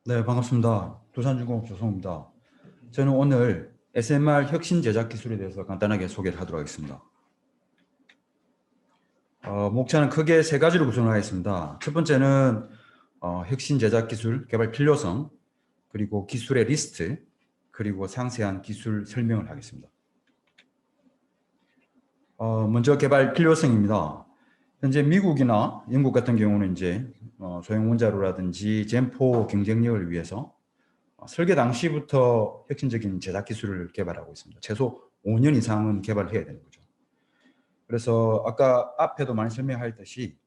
네, 반갑습니다. 두산중공업 조성입니다. 저는 오늘 SMR 혁신 제작 기술에 대해서 간단하게 소개를 하도록 하겠습니다. 목차는 크게 세 가지로 구성을 하겠습니다. 첫 번째는 혁신 제작 기술 개발 필요성, 그리고 기술의 리스트, 그리고 상세한 기술 설명을 하겠습니다. 먼저 개발 필요성입니다. 현재 미국이나 영국 같은 경우는 이제 소형 원자로라든지 젠포 경쟁력을 위해서 설계 당시부터 혁신적인 제작 기술을 개발하고 있습니다. 최소 5년 이상은 개발을 해야 되는 거죠. 그래서 아까 앞에도 많이 설명하였듯이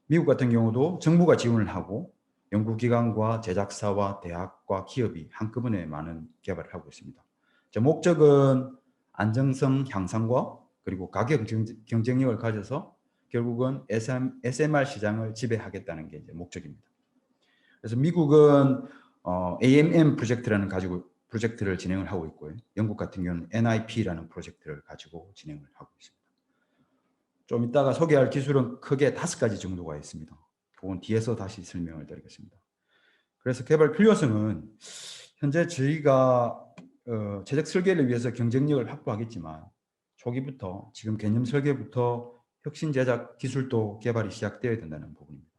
미국 같은 경우도 정부가 지원을 하고 연구기관과 제작사와 대학과 기업이 한꺼번에 많은 개발을 하고 있습니다. 목적은 안정성 향상과 그리고 가격 경쟁력을 가져서 결국은 SMR 시장을 지배하겠다는 게 이제 목적입니다. 그래서 미국은 AMM 프로젝트라는 프로젝트를 진행을 하고 있고요. 영국 같은 경우는 NIP라는 프로젝트를 가지고 진행을 하고 있습니다. 좀 이따가 소개할 기술은 크게 5가지 정도가 있습니다. 그건 뒤에서 다시 설명을 드리겠습니다. 그래서 개발 필요성은 현재 저희가 제작 설계를 위해서 경쟁력을 확보하겠지만 초기부터 지금 개념 설계부터 혁신 제작 기술도 개발이 시작되어야 된다는 부분입니다.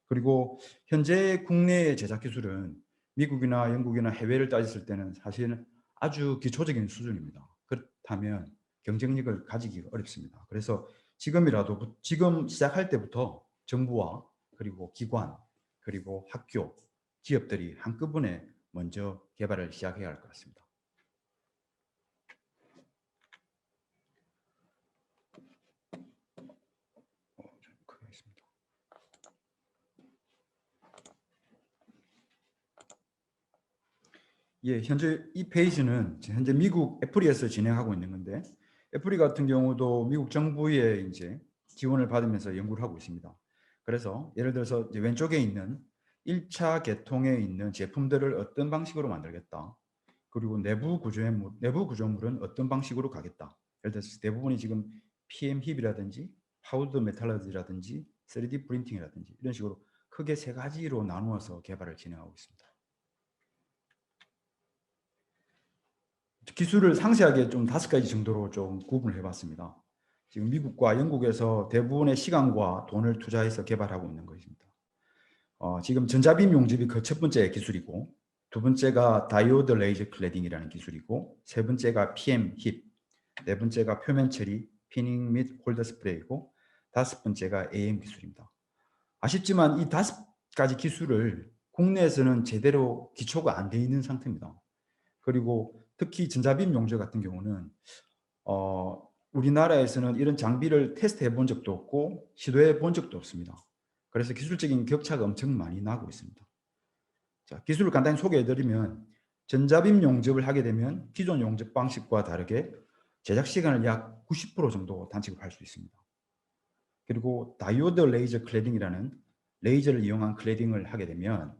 그리고 현재 국내의 제작 기술은 미국이나 영국이나 해외를 따졌을 때는 사실은 아주 기초적인 수준입니다. 그렇다면 경쟁력을 가지기 어렵습니다. 그래서 지금 시작할 때부터 정부와 그리고 기관 그리고 학교, 기업들이 한꺼번에 먼저 개발을 시작해야 할 것 같습니다. 예, 현재 이 페이지는 현재 미국 애플리에서 진행하고 있는 건데 애플리 같은 경우도 미국 정부의 이제 지원을 받으면서 연구를 하고 있습니다. 그래서 예를 들어서 이제 왼쪽에 있는 1차 개통에 있는 제품들을 어떤 방식으로 만들겠다. 그리고 내부 구조물은 어떤 방식으로 가겠다. 예를 들어서 대부분이 지금 PM 힙이라든지 파우더 메탈러지라든지 3D 프린팅이라든지 이런 식으로 크게 3가지로 나누어서 개발을 진행하고 있습니다. 기술을 상세하게 좀 5가지 정도로 좀 구분을 해봤습니다. 지금 미국과 영국에서 대부분의 시간과 돈을 투자해서 개발하고 있는 것입니다. 지금 전자빔 용접이 그 첫 번째 기술이고, 두 번째가 다이오드 레이저 클래딩이라는 기술이고, 세 번째가 PM 힙, 네 번째가 표면 처리, 피닝 및 홀더 스프레이고, 5번째가 AM 기술입니다. 아쉽지만 이 5가지 기술을 국내에서는 제대로 기초가 안 돼 있는 상태입니다. 그리고 특히 전자빔 용접 같은 경우는 우리나라에서는 이런 장비를 테스트해 본 적도 없고 시도해 본 적도 없습니다. 그래서 기술적인 격차가 엄청 많이 나고 있습니다. 자, 기술을 간단히 소개해 드리면 전자빔 용접을 하게 되면 기존 용접 방식과 다르게 제작 시간을 약 90% 정도 단축을 할 수 있습니다. 그리고 다이오드 레이저 클래딩이라는 레이저를 이용한 클래딩을 하게 되면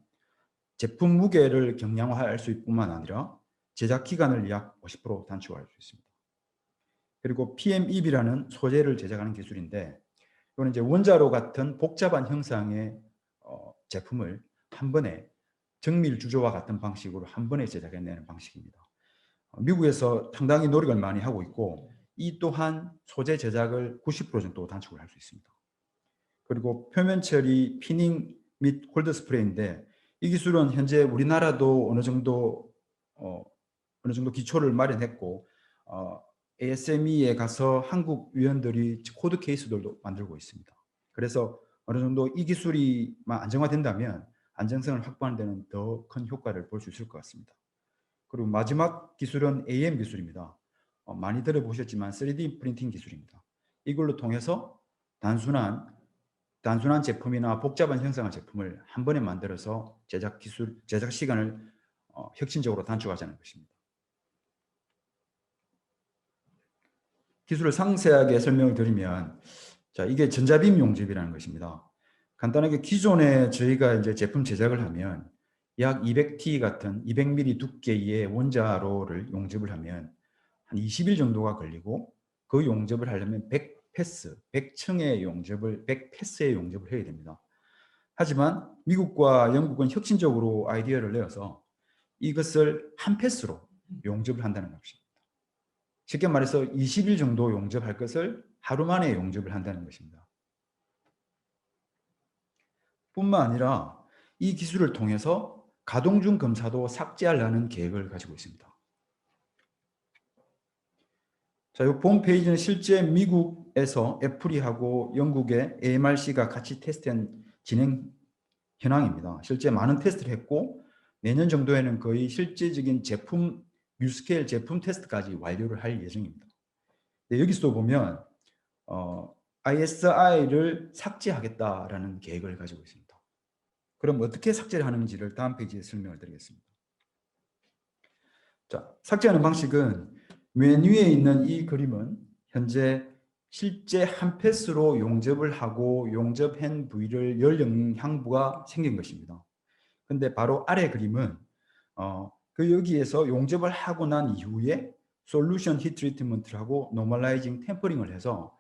제품 무게를 경량화할 수 있을 뿐만 아니라 제작 기간을 약 50% 단축할 수 있습니다. 그리고 PMEB라는 소재를 제작하는 기술인데 이거는 이제 원자로 같은 복잡한 형상의 제품을 한 번에 정밀 주조와 같은 방식으로 한 번에 제작해내는 방식입니다. 미국에서 상당히 노력을 많이 하고 있고 이 또한 소재 제작을 90% 정도 단축을 할 수 있습니다. 그리고 표면 처리, 피닝 및 홀더 스프레이인데 이 기술은 현재 우리나라도 어느 정도 기초를 마련했고 ASME에 가서 한국 위원들이 코드 케이스들도 만들고 있습니다. 그래서 어느 정도 이 기술이 안정화된다면 안정성을 확보하는 데는 더 큰 효과를 볼 수 있을 것 같습니다. 그리고 마지막 기술은 AM 기술입니다. 많이 들어보셨지만 3D 프린팅 기술입니다. 이걸로 통해서 단순한 제품이나 복잡한 형상의 제품을 한 번에 만들어서 제작 시간을 혁신적으로 단축하자는 것입니다. 기술을 상세하게 설명을 드리면, 자, 이게 전자빔 용접이라는 것입니다. 간단하게 기존에 저희가 이제 제품 제작을 하면 약 200T 같은 200mm 두께의 원자로를 용접을 하면 한 20일 정도가 걸리고 그 용접을 하려면 100패스의 용접을 해야 됩니다. 하지만 미국과 영국은 혁신적으로 아이디어를 내어서 이것을 한 패스로 용접을 한다는 것입니다. 쉽게 말해서 20일 정도 용접할 것을 하루 만에 용접을 한다는 것입니다. 뿐만 아니라 이 기술을 통해서 가동 중 검사도 삭제하려는 계획을 가지고 있습니다. 자, 이 본 페이지는 실제 미국에서 애플이하고 영국의 AMRC가 같이 테스트한 진행 현황입니다. 실제 많은 테스트를 했고 내년 정도에는 거의 실제적인 제품 뉴스케일 제품 테스트까지 완료를 할 예정입니다. 네, 여기서 보면 ISI를 삭제하겠다라는 계획을 가지고 있습니다. 그럼 어떻게 삭제를 하는지를 다음 페이지에 설명을 드리겠습니다. 자, 삭제하는 방식은 맨 위에 있는 이 그림은 현재 실제 한 패스로 용접을 하고 용접한 부위를 열 영향부가 생긴 것입니다. 근데 바로 아래 그림은 그 여기에서 용접을 하고 난 이후에 솔루션 히트 트리트먼트를 하고 노멀라이징 템퍼링을 해서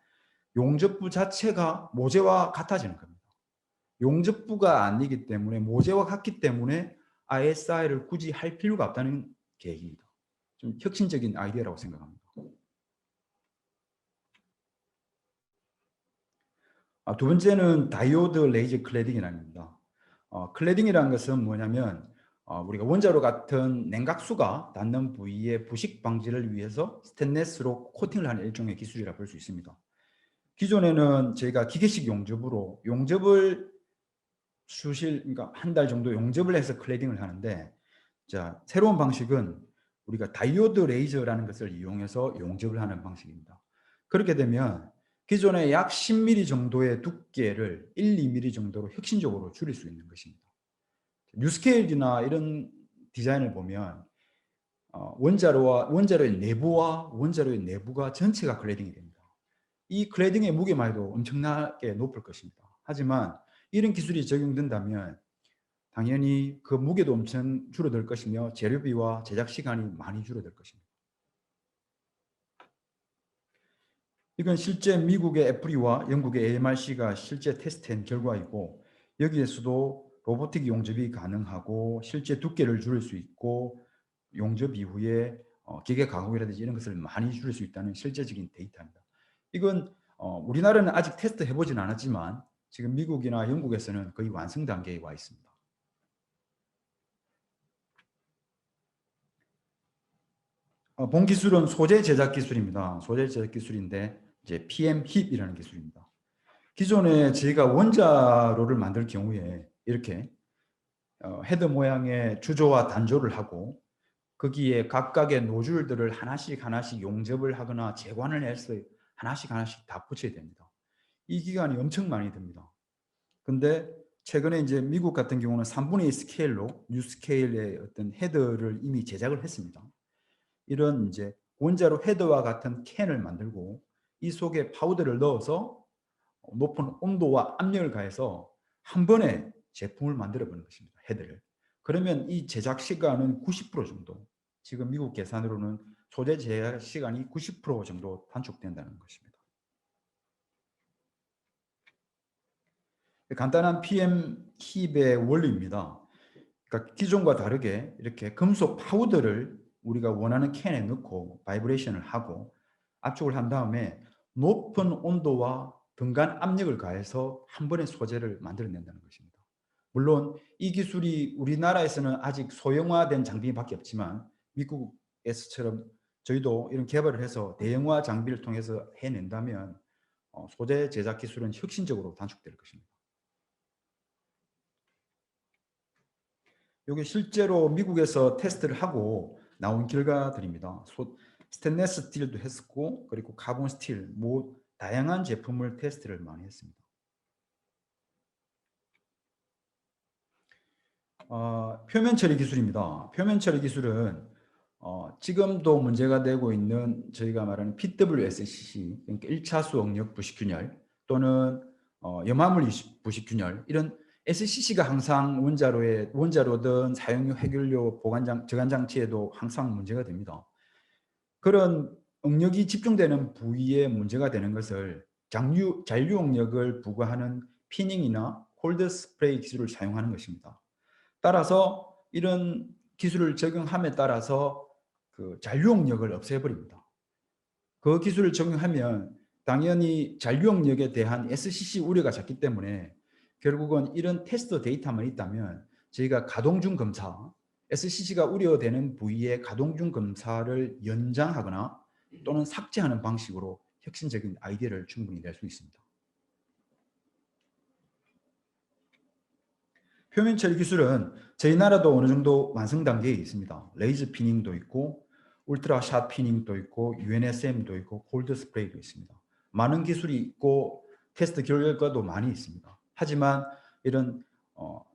용접부 자체가 모재와 같아지는 겁니다. 용접부가 아니기 때문에 모재와 같기 때문에 ISI를 굳이 할 필요가 없다는 계획입니다. 좀 혁신적인 아이디어라고 생각합니다. 두 번째는 다이오드 레이저 클래딩이라는 겁니다. 클래딩이라는 것은 뭐냐면 우리가 원자로 같은 냉각수가 닿는 부위의 부식 방지를 위해서 스테인리스로 코팅을 하는 일종의 기술이라 볼 수 있습니다. 기존에는 저희가 기계식 용접으로 용접을 그러니까 한 달 정도 용접을 해서 클래딩을 하는데, 자, 새로운 방식은 우리가 다이오드 레이저라는 것을 이용해서 용접을 하는 방식입니다. 그렇게 되면 기존의 약 10mm 정도의 두께를 1, 2mm 정도로 혁신적으로 줄일 수 있는 것입니다. 뉴스케일이나 이런 디자인을 보면 원자로의 내부와 원자로의 내부가 전체가 클래딩이 됩니다. 이 클래딩의 무게만 해도 엄청나게 높을 것입니다. 하지만 이런 기술이 적용된다면 당연히 그 무게도 엄청 줄어들 것이며 재료비와 제작 시간이 많이 줄어들 것입니다. 이건 실제 미국의 애플이와 영국의 AMRC가 실제 테스트한 결과이고, 여기에서도 로보틱 용접이 가능하고 실제 두께를 줄일 수 있고 용접 이후에 기계 가공이라든지 이런 것을 많이 줄일 수 있다는 실제적인 데이터입니다. 이건 우리나라는 아직 테스트 해보진 않았지만 지금 미국이나 영국에서는 거의 완성 단계에 와 있습니다. 본 기술은 소재 제작 기술입니다. 소재 제작 기술인데 이제 PM 힙이라는 기술입니다. 기존에 저희가 원자로를 만들 경우에 이렇게 헤드 모양의 주조와 단조를 하고 거기에 각각의 노즐들을 하나씩 용접을 하거나 재관을 해서 하나씩 다 붙여야 됩니다. 이 기간이 엄청 많이 듭니다. 근데 최근에 이제 미국 같은 경우는 3분의 2 스케일로 뉴 스케일의 어떤 헤더를 이미 제작을 했습니다. 이런 이제 원자로 헤더와 같은 캔을 만들고 이 속에 파우더를 넣어서 높은 온도와 압력을 가해서 한 번에 제품을 만들어 보는 것입니다. 헤드를. 그러면 이 제작 시간은 90% 정도, 지금 미국 계산으로는 소재 제작 시간이 90% 정도 단축된다는 것입니다. 간단한 PM 힙의 원리입니다. 그러니까 기존과 다르게 이렇게 금속 파우더를 우리가 원하는 캔에 넣고 바이브레이션을 하고 압축을 한 다음에 높은 온도와 등간 압력을 가해서 한 번에 소재를 만들어낸다는 것입니다. 물론 이 기술이 우리나라에서는 아직 소형화된 장비밖에 없지만 미국에서처럼 저희도 이런 개발을 해서 대형화 장비를 통해서 해낸다면 소재 제작 기술은 혁신적으로 단축될 것입니다. 이게 실제로 미국에서 테스트를 하고 나온 결과들입니다. 스테인리스 스틸도 했었고 그리고 카본 스틸 다양한 제품을 테스트를 많이 했습니다. 표면 처리 기술입니다. 표면 처리 기술은 지금도 문제가 되고 있는 저희가 말하는 PWSCC, 그러니까 1차수 억력 부식균열 또는 염화물 부식균열, 이런 SCC가 항상 원자로든 사용용 해결료 저간 장치에도 항상 문제가 됩니다. 그런 응력이 집중되는 부위에 문제가 되는 것을 잔류 응력을 부과하는 피닝이나 콜드 스프레이 기술을 사용하는 것입니다. 따라서 이런 기술을 적용함에 따라서 그 잔류용력을 없애버립니다. 그 기술을 적용하면 당연히 잔류용력에 대한 SCC 우려가 작기 때문에 결국은 이런 테스트 데이터만 있다면 저희가 가동 중 검사, SCC가 우려되는 부위의 가동 중 검사를 연장하거나 또는 삭제하는 방식으로 혁신적인 아이디어를 충분히 낼 수 있습니다. 표면 처리 기술은 저희 나라도 어느 정도 완성 단계에 있습니다. 레이저 피닝도 있고 울트라 샷 피닝도 있고 UNSM도 있고 콜드 스프레이도 있습니다. 많은 기술이 있고 테스트 결과도 많이 있습니다. 하지만 이런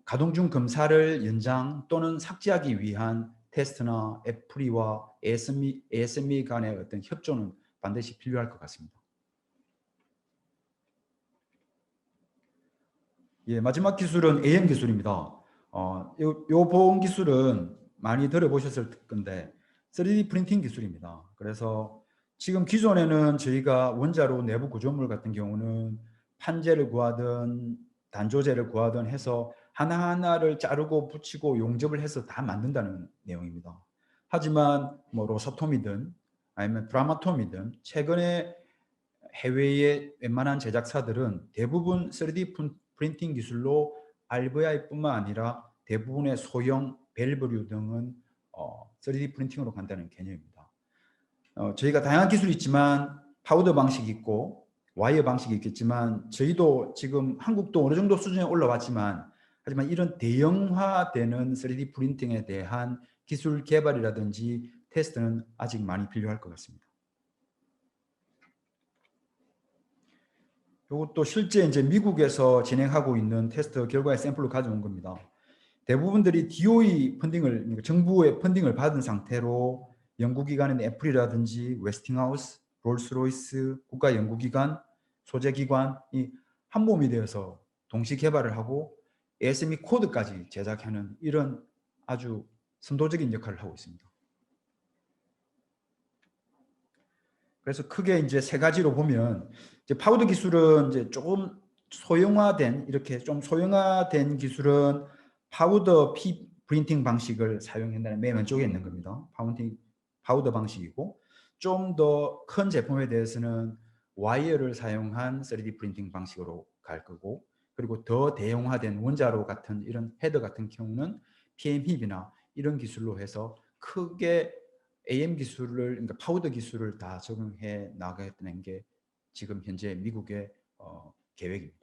가동 중 검사를 연장 또는 삭제하기 위한 테스트나 애프리와 ASME 간의 어떤 협조는 반드시 필요할 것 같습니다. 예, 마지막 기술은 AM 기술입니다. 요 보험 기술은 많이 들어보셨을 건데 3D 프린팅 기술입니다. 그래서 지금 기존에는 저희가 원자로 내부 구조물 같은 경우는 판재를 구하든 단조제를 구하든 해서 하나하나를 자르고 붙이고 용접을 해서 다 만든다는 내용입니다. 하지만 뭐 로사톰이든 아니면 브라마톰이든 최근에 해외의 웬만한 제작사들은 대부분 3D 프린팅 기술로 RVI뿐만 아니라 대부분의 소형 밸브류 등은 3D 프린팅으로 간다는 개념입니다. 저희가 다양한 기술이 있지만 파우더 방식이 있고 와이어 방식이 있겠지만 저희도 지금 한국도 어느 정도 수준에 올라왔지만 하지만 이런 대형화되는 3D 프린팅에 대한 기술 개발이라든지 테스트는 아직 많이 필요할 것 같습니다. 이것도 실제 이제 미국에서 진행하고 있는 테스트 결과의 샘플을 가져온 겁니다. 대부분들이 DOE 펀딩을, 그러니까 정부의 펀딩을 받은 상태로 연구기관인 애플이라든지 웨스팅하우스, 롤스로이스, 국가연구기관, 소재기관이 한 몸이 되어서 동시 개발을 하고 ASME 코드까지 제작하는 이런 아주 선도적인 역할을 하고 있습니다. 그래서 크게 이제 세 가지로 보면 이제 파우더 기술은 이제 조금 소형화된 이렇게 좀 소형화된 기술은 파우더 프린팅 방식을 사용한다는 맨 왼쪽에 있는 겁니다. 파우더 방식이고 좀 더 큰 제품에 대해서는 와이어를 사용한 3D 프린팅 방식으로 갈 거고 그리고 더 대형화된 원자로 같은 이런 헤더 같은 경우는 PM 힙이나 이런 기술로 해서 크게 AM 기술을 그러니까 파우더 기술을 다 적용해 나가겠다는 게 지금 현재 미국의 계획입니다.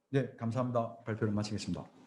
네, 감사합니다. 발표를 마치겠습니다.